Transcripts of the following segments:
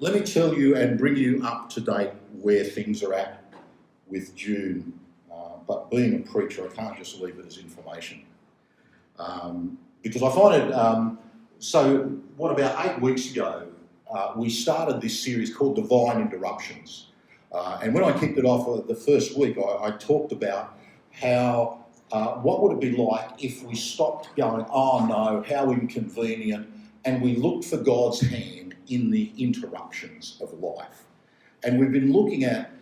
let me tell you and bring you up to date where things are at with June. But being a preacher, I can't just leave it as information. Because I find it, about 8 weeks ago, we started this series called Divine Interruptions. And when I kicked it off the first week, I talked about how, what would it be like if we stopped going, oh no, how inconvenient, and we looked for God's hand in the interruptions of life. And we've been looking at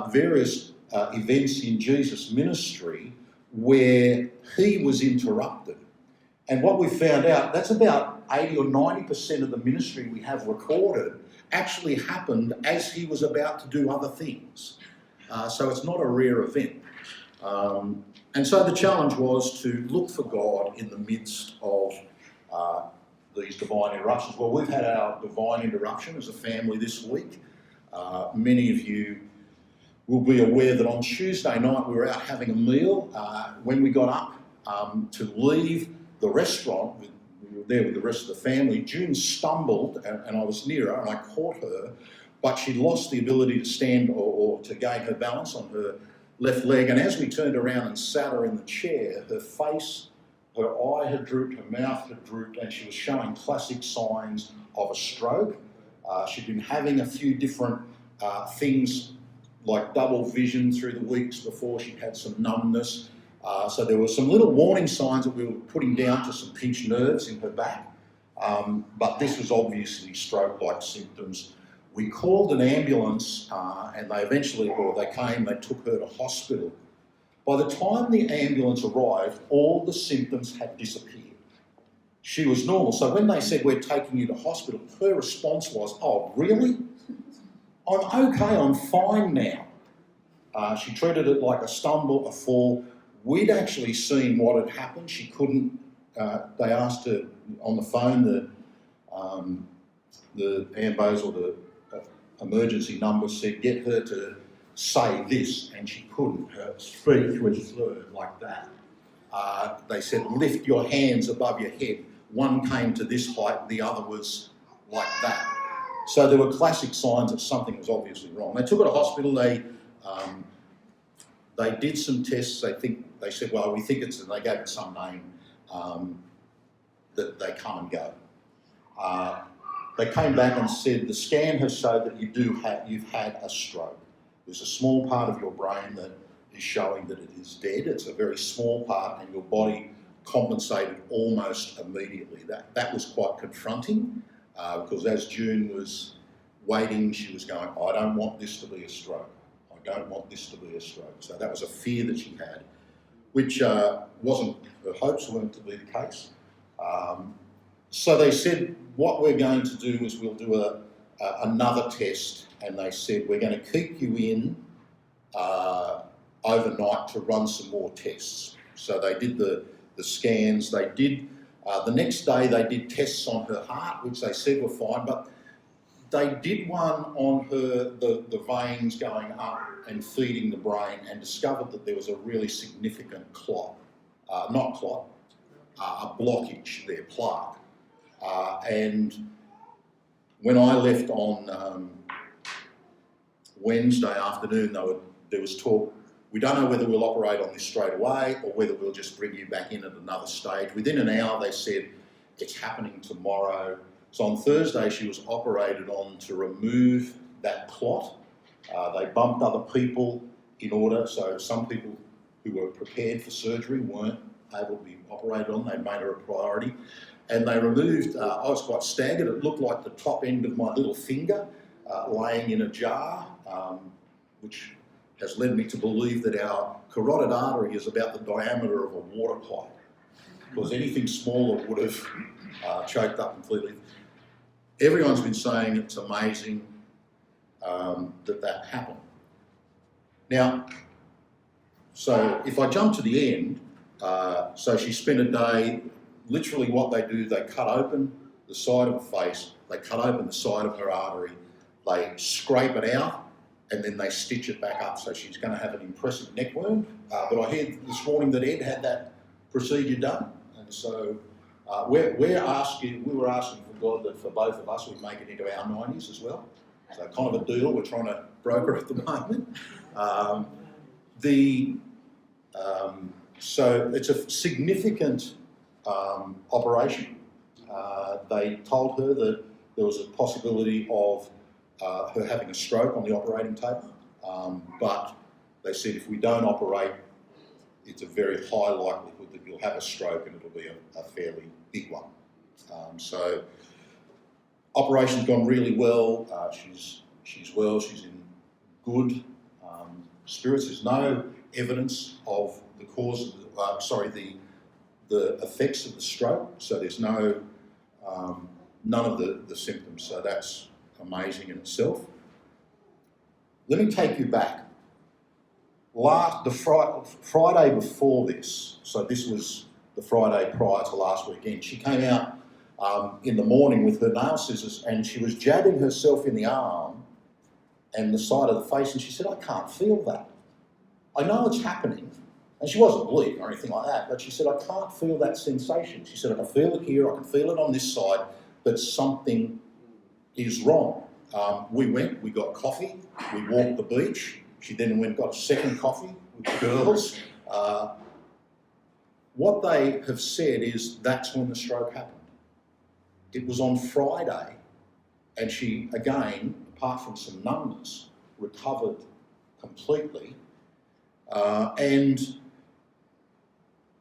various events in Jesus' ministry where he was interrupted. And what we found out, that's about 80 or 90% of the ministry we have recorded actually happened as he was about to do other things. So it's not a rare event. And so the challenge was to look for God in the midst of these divine interruptions. Well, we've had our divine interruption as a family this week. Many of you will be aware that on Tuesday night we were out having a meal. When we got up to leave the restaurant, we were there with the rest of the family, June stumbled and I was near her and I caught her, but she lost the ability to stand or to gain her balance on her left leg. And as we turned around and sat her in the chair, her face, her eye had drooped, her mouth had drooped, and she was showing classic signs of a stroke. She'd been having a few different things like double vision through the weeks before. She'd had some numbness. So there were some little warning signs that we were putting down to some pinched nerves in her back. But this was obviously stroke-like symptoms. We called an ambulance and they came, they took her to hospital. By the time the ambulance arrived, all the symptoms had disappeared. She was normal. So when they said, we're taking you to hospital, her response was, oh, really? I'm okay, I'm fine now. She treated it like a stumble, a fall. We'd actually seen what had happened. She couldn't, they asked her on the phone, the ambos or the emergency number said, get her to say this, and she couldn't. Her speech was slurred like that. They said, lift your hands above your head. One came to this height, the other was like that. So there were classic signs that something was obviously wrong. They took her to hospital. They did some tests. They said, well, we think it's, and they gave it some name that they come and go. They came back and said the scan has showed that you've had a stroke. There's a small part of your brain that is showing that it is dead. It's a very small part, and your body compensated almost immediately. That was quite confronting because as June was waiting, she was going, I don't want this to be a stroke. I don't want this to be a stroke. So that was a fear that she had, which wasn't, her hopes weren't to be the case. So they said, what we're going to do is we'll do another test, and they said, we're going to keep you in overnight to run some more tests. So they did the scans. They did, the next day they did tests on her heart, which they said were fine, but they did one on her, the veins going up and feeding the brain, and discovered that there was a really significant clot, a blockage there, plaque. And when I left on Wednesday afternoon, there was talk, we don't know whether we'll operate on this straight away or whether we'll just bring you back in at another stage. Within an hour, they said, it's happening tomorrow. So on Thursday, she was operated on to remove that clot. They bumped other people in order, so some people who were prepared for surgery weren't able to be operated on. They made her a priority. And they removed, I was quite staggered, it looked like the top end of my little finger laying in a jar, which has led me to believe that our carotid artery is about the diameter of a water pipe, because anything smaller would have choked up completely. Everyone's been saying it's amazing that happened. Now, so if I jump to the end, so she spent a day, literally what they do, they cut open the side of her face, they cut open the side of her artery, they scrape it out, and then they stitch it back up. So she's going to have an impressive neck wound. But I heard this morning that Ed had that procedure done. And so we were asking for God that for both of us, we make it into our 90s as well. So kind of a deal we're trying to broker at the moment. So it's a significant operation. They told her that there was a possibility of her having a stroke on the operating table, but they said if we don't operate, it's a very high likelihood that you'll have a stroke and it'll be a fairly big one. So operation's gone really well. She's well. She's in good spirits. There's no evidence of the cause of the effects of the stroke. So there's none of the symptoms. So that's amazing in itself. Let me take you back. The Friday before this, so this was the Friday prior to last weekend, she came out in the morning with her nail scissors and she was jabbing herself in the arm and the side of the face, and she said, I can't feel that. I know it's happening. And she wasn't bleeding or anything like that, but she said, I can't feel that sensation. She said, I can feel it here, I can feel it on this side, but something is wrong. We got coffee, we walked the beach. She then went and got a second coffee with the girls. What they have said is that's when the stroke happened. It was on Friday, and she, again, apart from some numbness, recovered completely. And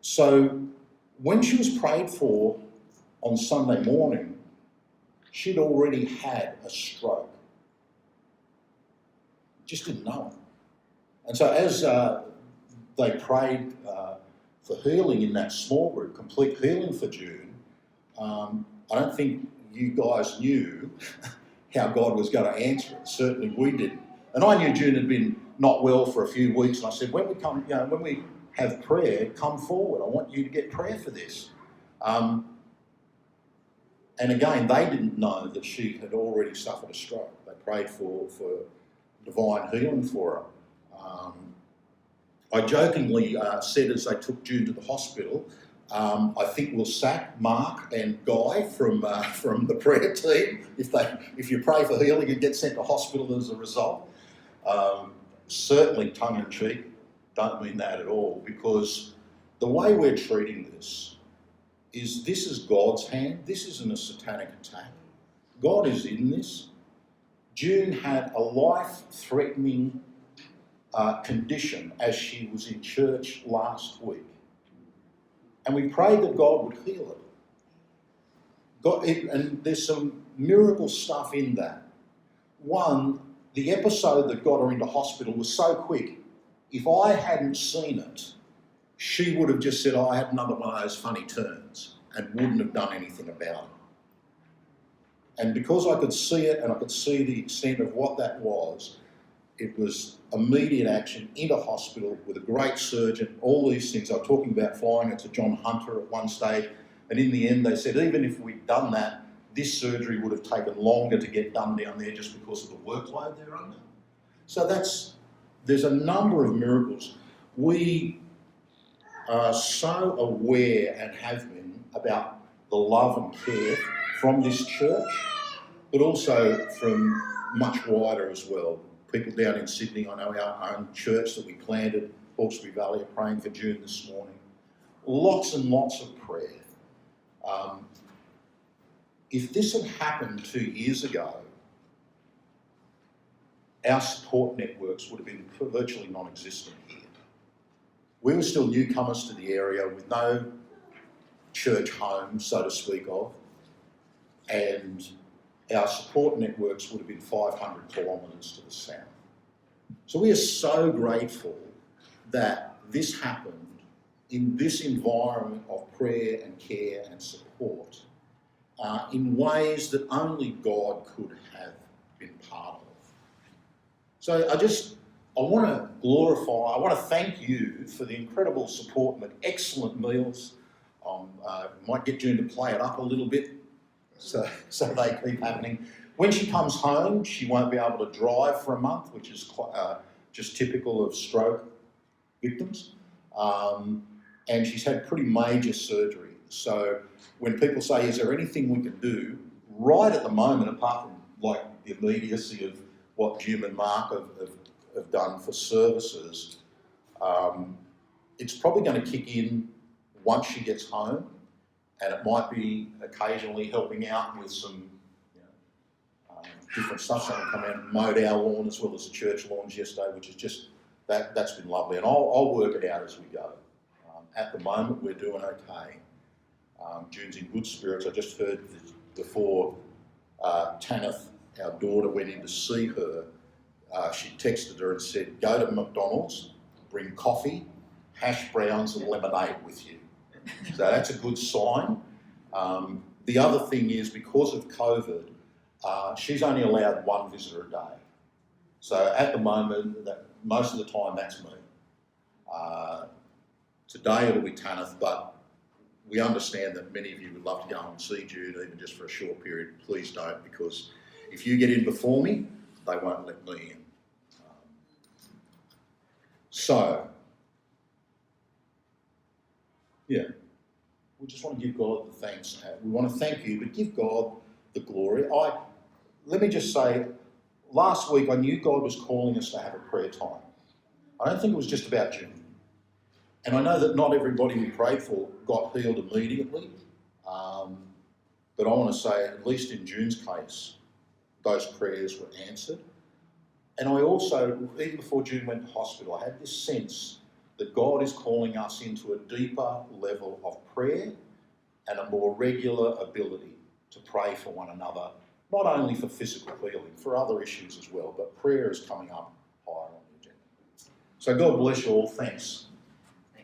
so when she was prayed for on Sunday morning, she'd already had a stroke. Just didn't know it. And so as they prayed for healing in that small group, complete healing for June, I don't think you guys knew how God was going to answer it. Certainly we didn't. And I knew June had been not well for a few weeks, and I said, when we have prayer, come forward. I want you to get prayer for this. And again, they didn't know that she had already suffered a stroke. They prayed for divine healing for her. I jokingly said as they took June to the hospital, I think we'll sack Mark and Guy from the prayer team if you pray for healing and get sent to hospital as a result. Certainly tongue in cheek, don't mean that at all, because the way we're treating this is God's hand. This isn't a satanic attack. God is in this. June had a life-threatening condition as she was in church last week. And we prayed that God would heal it. And there's some miracle stuff in that. One, the episode that got her into hospital was so quick. If I hadn't seen it, she would have just said, I had another one of those funny turns, and wouldn't have done anything about it. And because I could see it and I could see the extent of what that was, it was immediate action into hospital with a great surgeon, all these things. I was talking about flying it to John Hunter at one stage, and in the end they said even if we'd done that, this surgery would have taken longer to get done down there just because of the workload they're under. So there's a number of miracles. We are so aware and have been about the love and care from this church, but also from much wider as well. People down in Sydney, I know our own church that we planted, Hawkesbury Valley, are praying for June this morning. Lots and lots of prayer. If this had happened 2 years ago, our support networks would have been virtually non-existent here. We were still newcomers to the area with no church home, so to speak of, and our support networks would have been 500 kilometres to the south. So we are so grateful that this happened in this environment of prayer and care and support in ways that only God could have been part of. So I want to glorify, I want to thank you for the incredible support and the excellent meals. Might get June to play it up a little bit so they keep happening. When she comes home, she won't be able to drive for a month, which is quite, just typical of stroke victims. And she's had pretty major surgery. So when people say, is there anything we can do, right at the moment, apart from like the immediacy of what Jim and Mark have done for services, it's probably going to kick in once she gets home, and it might be occasionally helping out with some different stuff. Someone come out and mowed our lawn as well as the church lawns yesterday, which is just, that's been lovely. And I'll work it out as we go. At the moment, we're doing okay. June's in good spirits. I just heard before Tanith, our daughter, went in to see her. She texted her and said, go to McDonald's, bring coffee, hash browns and lemonade with you. So that's a good sign. The other thing is, because of COVID, she's only allowed one visitor a day. So at the moment, most of the time that's me. Today it'll be Tanith, but we understand that many of you would love to go and see Jude, even just for a short period. Please don't, because if you get in before me, they won't let me in. We just want to give God the thanks. We want to thank you, but give God the glory. Let me just say, last week I knew God was calling us to have a prayer time. I don't think it was just about June. And I know that not everybody we prayed for got healed immediately. But I want to say, at least in June's case, those prayers were answered. And I also, even before June went to hospital, I had this sense that God is calling us into a deeper level of prayer and a more regular ability to pray for one another, not only for physical healing, for other issues as well, but prayer is coming up higher on the agenda. So God bless you all. Thanks.